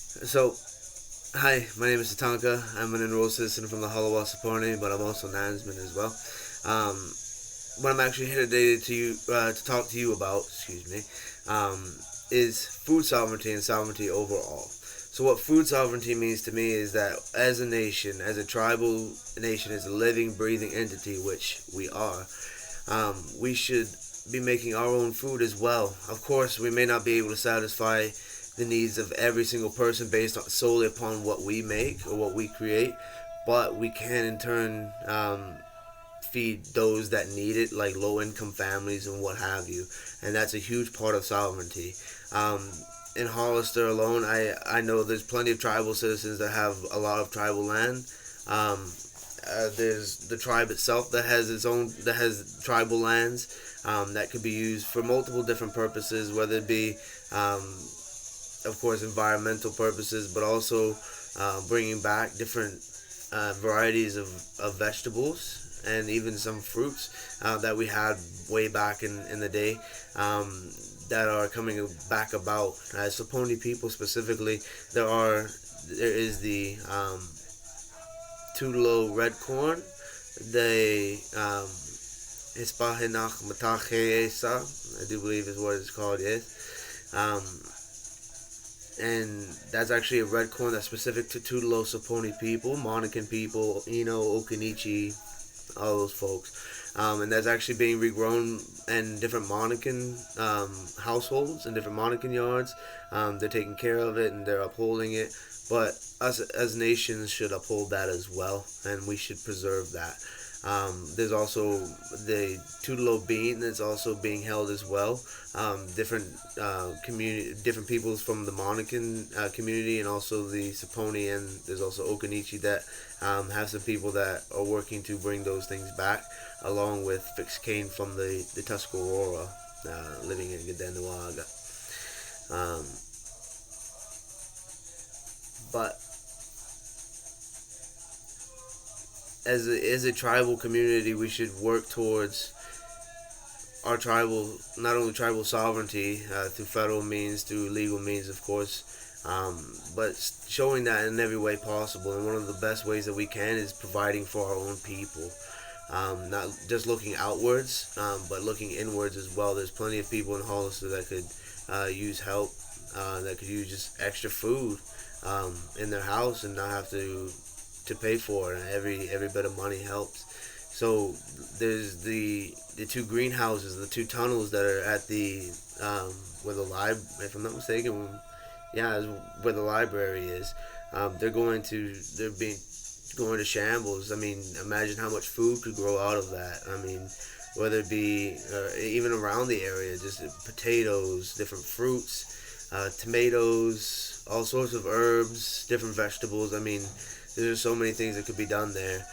So, hi, my name is Tatanka. I'm an enrolled citizen from the HALIWA-SAPONI, but I'm also an Nansman as well. Um, what I'm actually here today to talk to you about, um, is food sovereignty and sovereignty overall. So, what food sovereignty means to me is that as a nation, as a tribal nation, as a living, breathing entity, which we are, we should be making our own food as well. Of course, we may not be able to satisfy the needs of every single person based on, solely upon what we make or what we create, but we can in turn feed those that need it, like low income families and what have you. And that's a huge part of sovereignty. Um, in Hollister alone, I know there's plenty of tribal citizens that have a lot of tribal land. Um, there's the tribe itself that has tribal lands that could be used for multiple different purposes, whether it be um, of course, environmental purposes, but also bringing back different varieties of vegetables and even some fruits that we had way back in the day that are coming back about. As Saponi people specifically, there is the Tulo red corn, the Hispahinach Matacheesa, I do believe is what it's called, yes. And that's actually a red corn that's specific to Tutelo Saponi people, Monacan people, Okinichi, all those folks. And that's actually being regrown in different Monacan households and different Monacan yards. They're taking care of it and they're upholding it. But us as nations should uphold that as well, and we should preserve that. There's also the Tutelo bean that's also being held as well. Different different peoples from the Monacan community, and also the Saponi, and there's also Okanichi that have some people that are working to bring those things back, along with Fixed Cane from the Tuscarora, living in Gadenuaga. Um, but as a tribal community, we should work towards our tribal, not only tribal sovereignty through federal means, through legal means, of course, but showing that in every way possible. And one of the best ways that we can is providing for our own people. Not just looking outwards, but looking inwards as well. There's plenty of people in Hollister that could use help, that could use just extra food in their house and not have to pay for it. And every bit of money helps. So there's the two greenhouses, the two tunnels that are at the where the if I'm not mistaken, yeah, where the library is. They're being going to shambles. I mean, imagine how much food could grow out of that. I mean, whether it be even around the area, just potatoes, different fruits, tomatoes, all sorts of herbs, different vegetables. I mean, there's so many things that could be done there.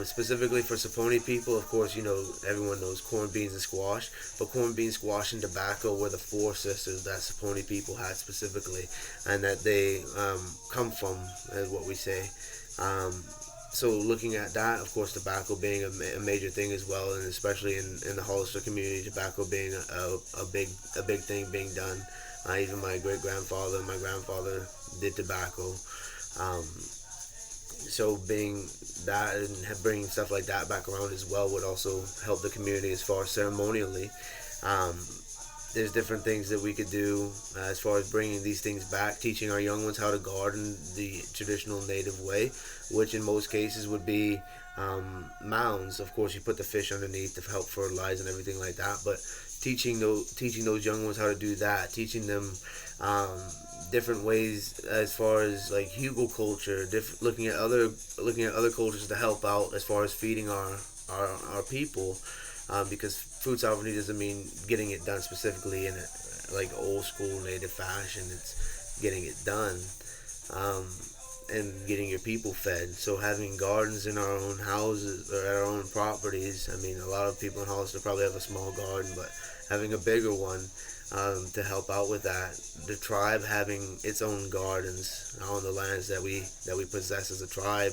Specifically for Saponi people, of course, everyone knows corn, beans, and squash. But corn, beans, squash, and tobacco were the four sisters that Saponi people had specifically, and that they come from, is what we say. Um, so looking at that, of course, tobacco being a major thing as well, and especially in the Hollister community, tobacco being a big thing being done. Even my great grandfather and my grandfather did tobacco. So being that and bringing stuff like that back around as well would also help the community as far as ceremonially. Um, there's different things that we could do as far as bringing these things back, teaching our young ones how to garden the traditional native way, which in most cases would be mounds. Of course, you put the fish underneath to help fertilize and everything like that, but teaching those young ones how to do that, teaching them um, different ways as far as like Hugo culture, looking at other cultures to help out as far as feeding our people, because food sovereignty doesn't mean getting it done specifically in a like old school native fashion. It's getting it done. Um, and getting your people fed. So having gardens in our own houses or our own properties. I mean, a lot of people in Hollister probably have a small garden, but having a bigger one to help out with that. The tribe having its own gardens on the lands that we possess as a tribe,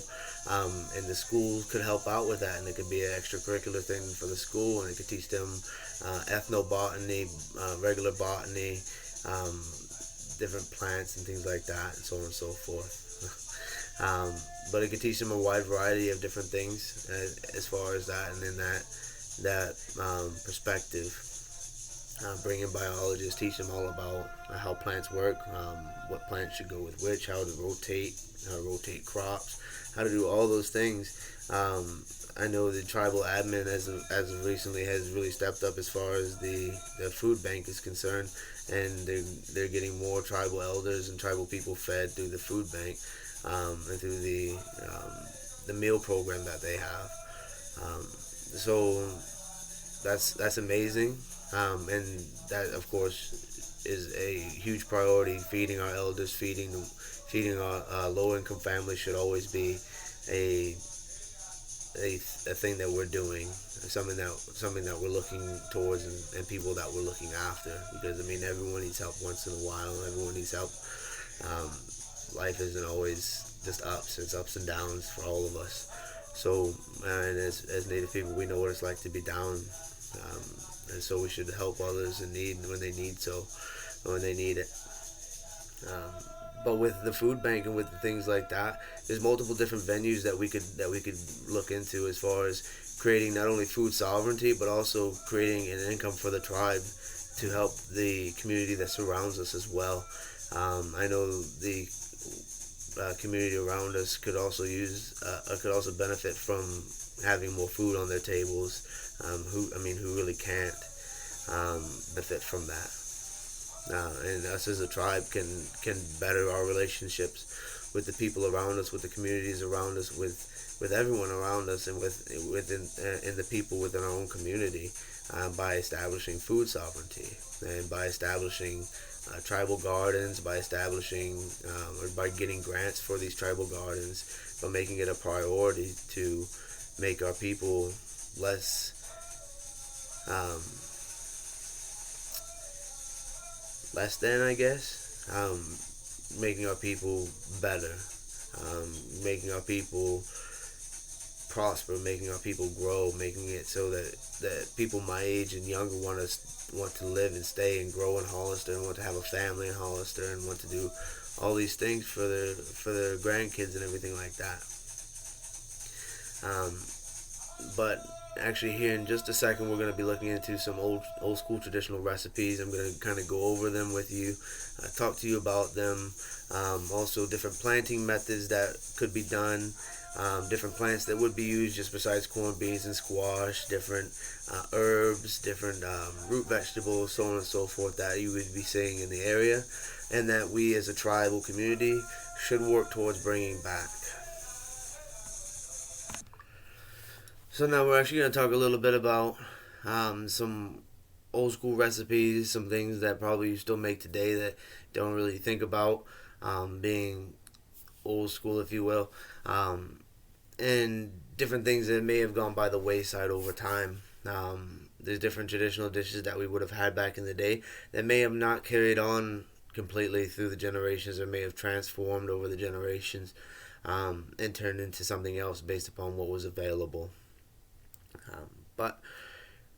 and the schools could help out with that, and it could be an extracurricular thing for the school, and it could teach them ethnobotany, regular botany. Um, different plants and things like that, and so on and so forth. But it can teach them a wide variety of different things as far as that, and in that perspective. Bring in biologists, teach them all about how plants work, what plants should go with which, how to rotate crops, how to do all those things. I know the tribal admin as of recently has really stepped up as far as the food bank is concerned, and they're getting more tribal elders and tribal people fed through the food bank, and through the meal program that they have. So that's amazing. And that, of course, is a huge priority. Feeding our elders, feeding our low income families should always be a a thing that we're doing, something that we're looking towards, and people that we're looking after. Because I mean, everyone needs help once in a while. Everyone needs help. Um, Life isn't always just ups; it's ups and downs for all of us. So, and as Native people, we know what it's like to be down. Um, and so we should help others in need when they need it. Um, but with the food bank and with the things like that, there's multiple different venues that we could look into as far as creating not only food sovereignty but also creating an income for the tribe to help the community that surrounds us as well. I know the community around us could also benefit from having more food on their tables. Who really can't benefit from that? And us as a tribe can better our relationships with the people around us, with the communities around us, with everyone around us, and in the people within our own community, by establishing food sovereignty and by establishing tribal gardens, by establishing or by getting grants for these tribal gardens, by making it a priority to make our people less um, less than, I guess, making our people better, making our people prosper, making our people grow, making it so that people my age and younger want to live and stay and grow in Hollister, and want to have a family in Hollister, and want to do all these things for their grandkids and everything like that. Um, but actually, here in just a second, we're going to be looking into some old school traditional recipes. I'm going to kind of go over them with you, talk to you about them. Also, different planting methods that could be done, different plants that would be used just besides corn, beans, and squash, different herbs, different root vegetables, so on and so forth that you would be seeing in the area, and that we as a tribal community should work towards bringing back. So now we're actually going to talk a little bit about some old school recipes, some things that probably you still make today that don't really think about being old school, if you will, and different things that may have gone by the wayside over time. There's different traditional dishes that we would have had back in the day that may have not carried on completely through the generations, or may have transformed over the generations, and turned into something else based upon what was available. But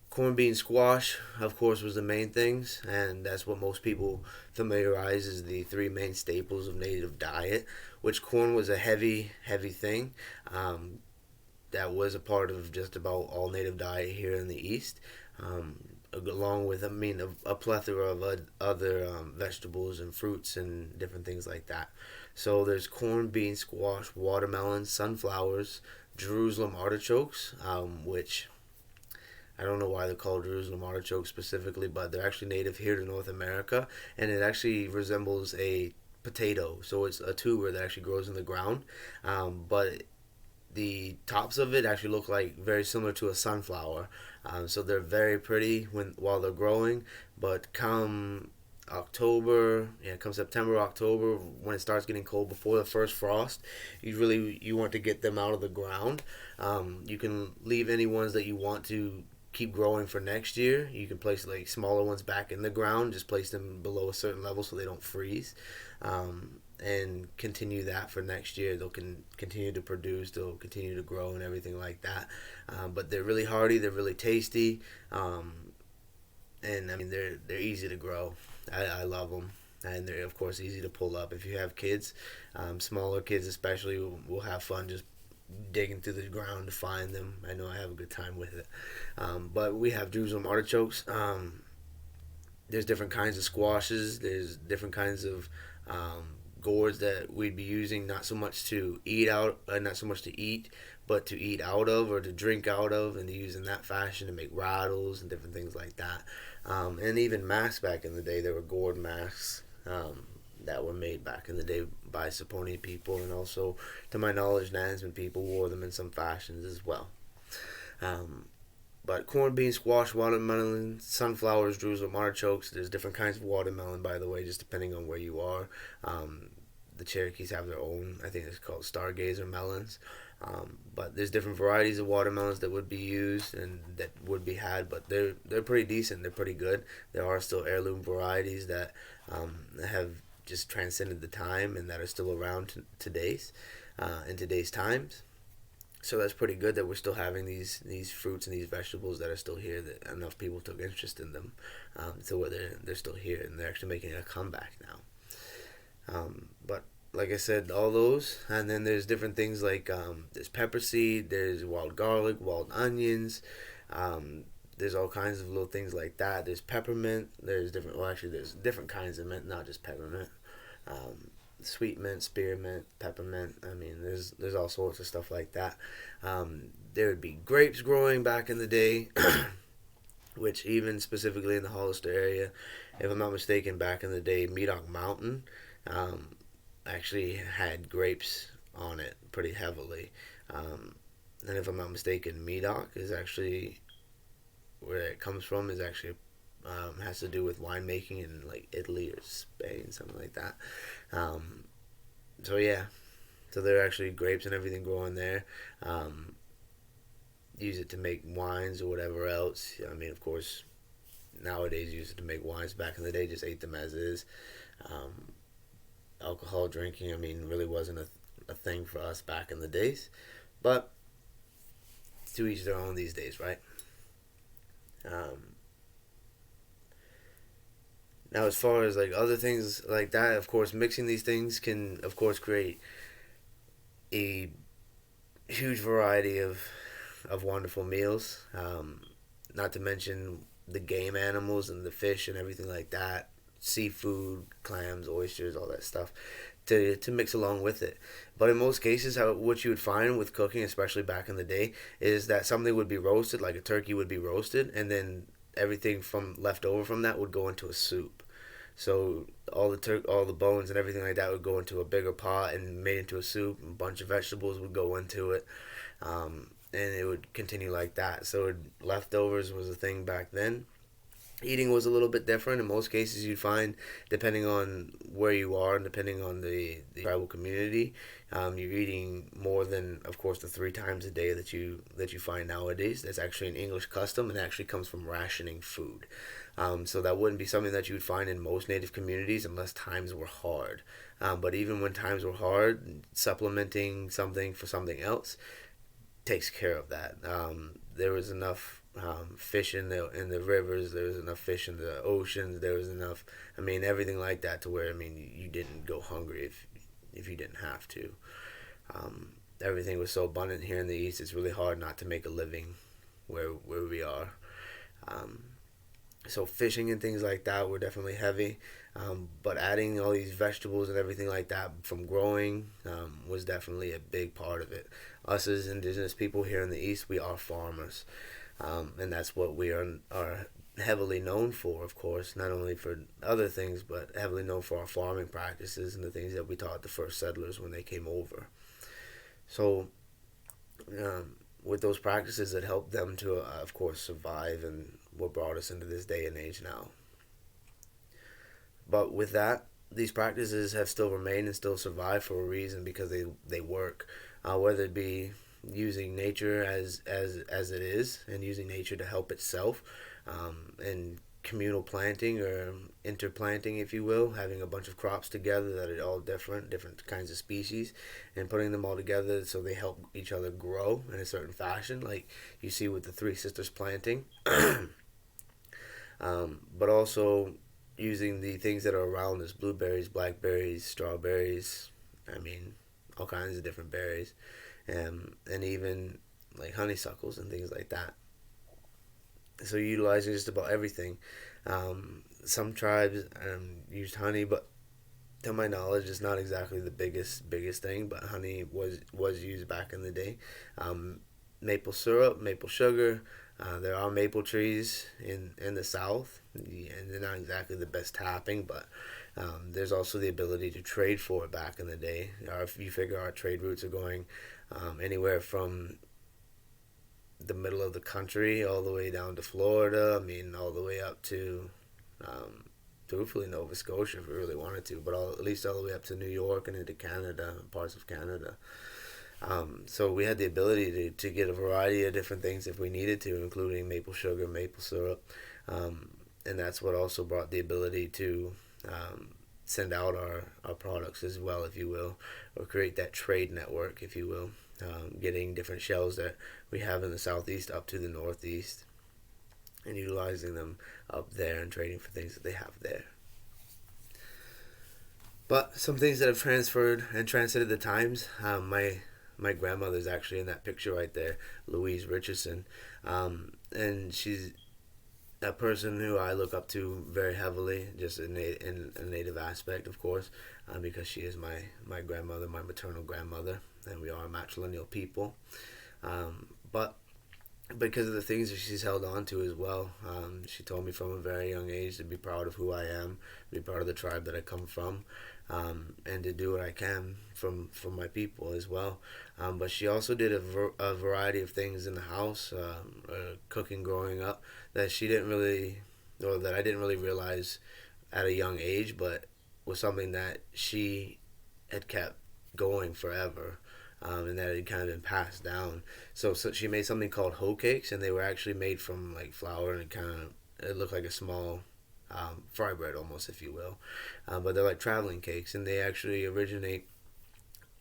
corn, bean, squash, of course, was the main things, and that's what most people familiarize as the three main staples of native diet. Which corn was a heavy thing, that was a part of just about all native diet here in the East, along with a plethora of other vegetables and fruits and different things like that. So there's corn, bean, squash, watermelon, sunflowers, Jerusalem artichokes, which I don't know why they're called Jerusalem artichokes specifically, but they're actually native here to North America, and it actually resembles a potato. So it's a tuber that actually grows in the ground, but the tops of it actually look like very similar to a sunflower. So they're very pretty while they're growing, but come September, October, when it starts getting cold before the first frost, you want to get them out of the ground. You can leave any ones that you want to keep growing for next year. You can place like smaller ones back in the ground, just place them below a certain level so they don't freeze, and continue that for next year. They'll continue to produce, they'll continue to grow and everything like that. But they're really hardy, they're really tasty, and I mean they're easy to grow. I love them. and they're of course easy to pull up. If you have kids, smaller kids especially, will have fun just digging through the ground to find them. I know I have a good time with it. But we have Jerusalem artichokes. There's different kinds of squashes. There's different kinds of gourds that we'd be using, not so much to eat out, not so much to eat, but to eat out of or to drink out of, and to use in that fashion to make rattles and different things like that. And even masks back in the day, there were gourd masks that were made back in the day by Saponi people, and also, to my knowledge, Nansman people wore them in some fashions as well. Um, but corned beans, squash, watermelon, sunflowers, Jerusalem artichokes. There's different kinds of watermelon, by the way, just depending on where you are. The Cherokees have their own, I think it's called stargazer melons. But there's different varieties of watermelons that would be used and that would be had, but they're pretty decent. They're pretty good. There are still heirloom varieties that have just transcended the time and that are still around in today's times. So that's pretty good that we're still having these fruits and these vegetables that are still here. That enough people took interest in them, to where they're still here and they're actually making a comeback now. But like I said, all those, and then there's different things like there's pepper seed, there's wild garlic, wild onions. There's all kinds of little things like that. There's peppermint. There's different. Well, actually, there's different kinds of mint, not just peppermint. Sweet mint, spearmint, peppermint. I mean, there's all sorts of stuff like that. There would be grapes growing back in the day, which even specifically in the Hollister area, if I'm not mistaken, back in the day, Medoc Mountain actually had grapes on it pretty heavily. And if I'm not mistaken, Medoc is actually where it comes from. Is actually has to do with winemaking in like Italy or Spain, something like that. So yeah, so there are actually grapes and everything growing there. Use it to make wines or whatever else. I mean, of course, nowadays use it to make wines. Back in the day, just ate them as is. Alcohol drinking, I mean, really wasn't a thing for us back in the days. But to each their own these days, right? Now, as far as like other things like that, of course, mixing these things can, of course, create a huge variety of wonderful meals. Not to mention the game animals and the fish and everything like that, seafood, clams, oysters, all that stuff, to mix along with it. But in most cases, what you would find with cooking, especially back in the day, is that something would be roasted, like a turkey would be roasted, and then everything from left over from that would go into a soup. So all the bones and everything like that would go into a bigger pot and made into a soup. A bunch of vegetables would go into it, and it would continue like that. So leftovers was a thing back then. Eating was a little bit different. In most cases, you'd find, depending on where you are and depending on the tribal community, you're eating more than, of course, the 3 times a day that you find nowadays. That's actually an English custom, and it actually comes from rationing food. So that wouldn't be something that you would find in most Native communities unless times were hard. But even when times were hard, supplementing something for something else takes care of that. There was enough fish in the rivers. There was enough fish in the oceans. There was enough. I mean, everything like that to where, I mean, you didn't go hungry if you didn't have to. Everything was so abundant here in the East. It's really hard not to make a living where we are. So fishing and things like that were definitely heavy. But adding all these vegetables and everything like that from growing was definitely a big part of it. Us as indigenous people here in the East, we are farmers. And that's what we are heavily known for, of course, not only for other things, but heavily known for our farming practices and the things that we taught the first settlers when they came over. So, with those practices, it helped them to, of course, survive and what brought us into this day and age now. But with that, these practices have still remained and still survived for a reason, because they work, whether it be using nature as it is and using nature to help itself, and communal planting or interplanting, if you will, having a bunch of crops together that are all different kinds of species, and putting them all together so they help each other grow in a certain fashion, like you see with the Three Sisters planting. But also using the things that are around us: blueberries, blackberries, strawberries. I mean, all kinds of different berries, and even like honeysuckles and things like that. So utilizing just about everything. Some tribes used honey, but to my knowledge, it's not exactly the biggest thing. But honey was used back in the day. Um, Maple syrup, maple sugar. There are maple trees in the South, and they're not exactly the best tapping, but there's also the ability to trade for it back in the day. If you figure our trade routes are going anywhere from the middle of the country all the way down to Florida. I mean, all the way up to truthfully Nova Scotia if we really wanted to, but at least all the way up to New York and into Canada, parts of Canada. So we had the ability to get a variety of different things if we needed to, including maple sugar, maple syrup, and that's what also brought the ability to send out our products as well, if you will, or create that trade network, if you will, getting different shells that we have in the southeast up to the northeast and utilizing them up there and trading for things that they have there. But some things that have transferred and transcended the times. My grandmother's actually in that picture right there, Louise Richardson, and she's a person who I look up to very heavily, just in a native aspect, of course, because she is my grandmother, my maternal grandmother, and we are matrilineal people. But because of the things that she's held on to as well, she told me from a very young age to be proud of who I am, be proud of the tribe that I come from, and to do what I can from my people as well. But she also did a variety of things in the house, cooking growing up, that she didn't really, or that I didn't really realize at a young age, but was something that she had kept going forever. And that had kind of been passed down. So she made something called hoe cakes, and they were actually made from like flour, and it looked like a small fry bread almost, if you will. But they're like traveling cakes, and they actually originate.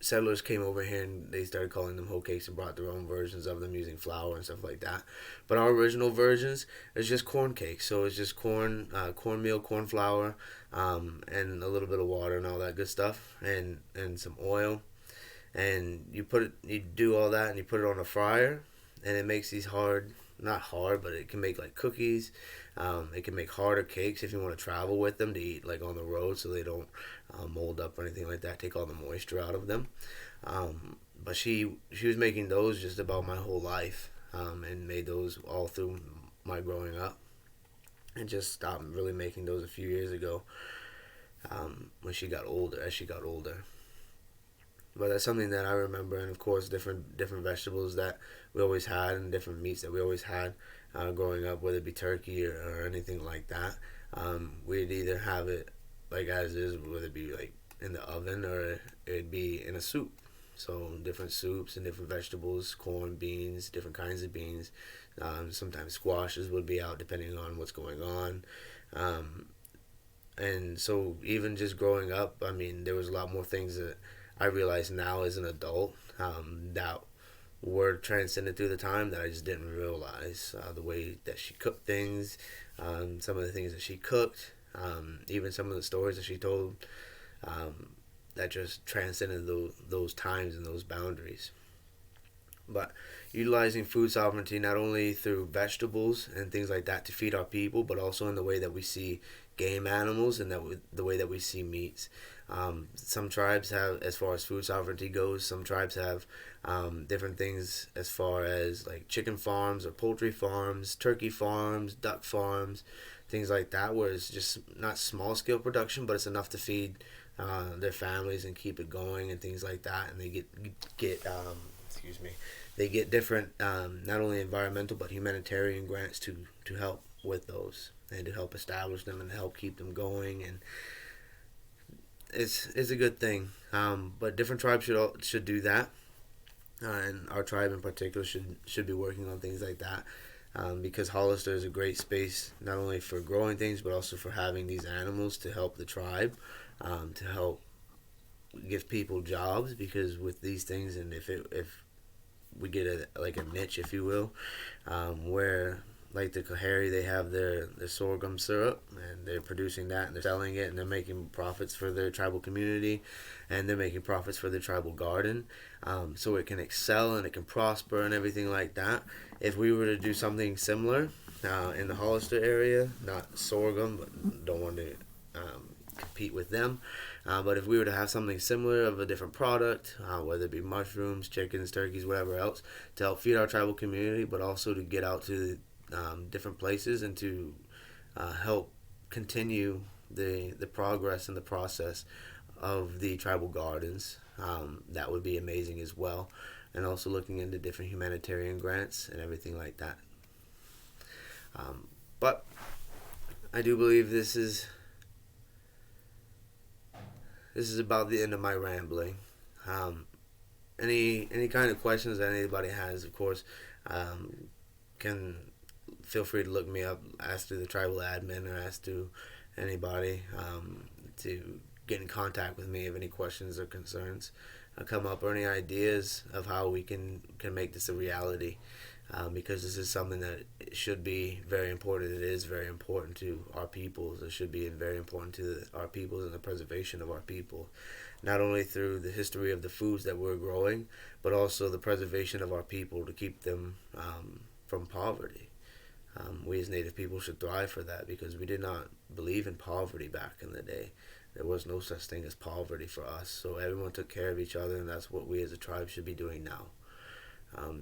Settlers came over here and they started calling them hoe cakes and brought their own versions of them using flour and stuff like that. But our original versions is just corn cakes. So it's just cornmeal, corn flour, and a little bit of water and all that good stuff, and some oil. And you do all that, and you put it on a fryer, and it makes these not hard, but it can make like cookies. It can make harder cakes if you want to travel with them to eat like on the road, so they don't mold up or anything like that. Take all the moisture out of them. But she was making those just about my whole life, and made those all through my growing up, and just stopped really making those a few years ago, when she got older. As she got older. But that's something that I remember, and of course, different vegetables that we always had, and different meats that we always had growing up, whether it be turkey or anything like that. We'd either have it like as is, whether it be like in the oven or it'd be in a soup. So different soups and different vegetables, corn, beans, different kinds of beans. Sometimes squashes would be out depending on what's going on. And so even just growing up, I mean, there was a lot more things that I realize now as an adult, that were transcended through the time that I just didn't realize. The way that she cooked things, some of the things that she cooked, even some of the stories that she told, that just transcended those times and those boundaries. But utilizing food sovereignty not only through vegetables and things like that to feed our people, but also in the way that we see game animals and the way that we see meats. Some tribes have, as far as food sovereignty goes, some tribes have different things as far as like chicken farms or poultry farms, turkey farms, duck farms, things like that, where it's just not small scale production, but it's enough to feed their families and keep it going and things like that. And they get excuse me, they get different not only environmental but humanitarian grants to help with those and to help establish them and help keep them going. And it's a good thing. But different tribes should do that, and our tribe in particular should be working on things like that, because Hollister is a great space not only for growing things but also for having these animals to help the tribe, to help give people jobs. Because with these things, and if we get a niche, if you will, where like the Kahari, they have their sorghum syrup, and they're producing that and they're selling it, and they're making profits for their tribal community, and they're making profits for their tribal garden, so it can excel and it can prosper and everything like that. If we were to do something similar in the Hollister area, not sorghum, but don't want to compete with them. But if we were to have something similar of a different product, whether it be mushrooms, chickens, turkeys, whatever else, to help feed our tribal community, but also to get out to different places and to help continue the progress and the process of the tribal gardens, that would be amazing as well. And also looking into different humanitarian grants and everything like that. But I do believe this is about the end of my rambling. Any kind of questions that anybody has, of course, can feel free to look me up, ask to the tribal admin, or ask to anybody to get in contact with me if any questions or concerns come up, or any ideas of how we can make this a reality. Because this is something that should be very important. It is very important to our peoples. It should be very important to our peoples and the preservation of our people, not only through the history of the foods that we're growing, but also the preservation of our people to keep them from poverty. We as Native people should thrive for that, because we did not believe in poverty back in the day. There was no such thing as poverty for us. So everyone took care of each other, and that's what we as a tribe should be doing now.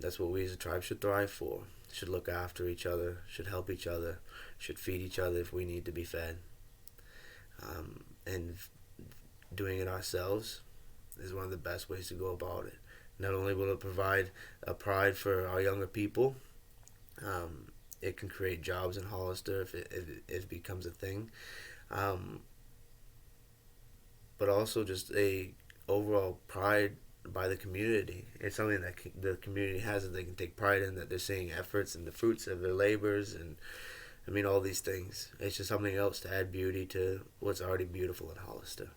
That's what we as a tribe should thrive for. Should look after each other, should help each other, should feed each other if we need to be fed. And doing it ourselves is one of the best ways to go about it. Not only will it provide a pride for our younger people, it can create jobs in Hollister if it becomes a thing, but also just a overall pride by the community. It's something that the community has that they can take pride in, that they're seeing efforts and the fruits of their labors, and I mean all these things. It's just something else to add beauty to what's already beautiful in Hollister.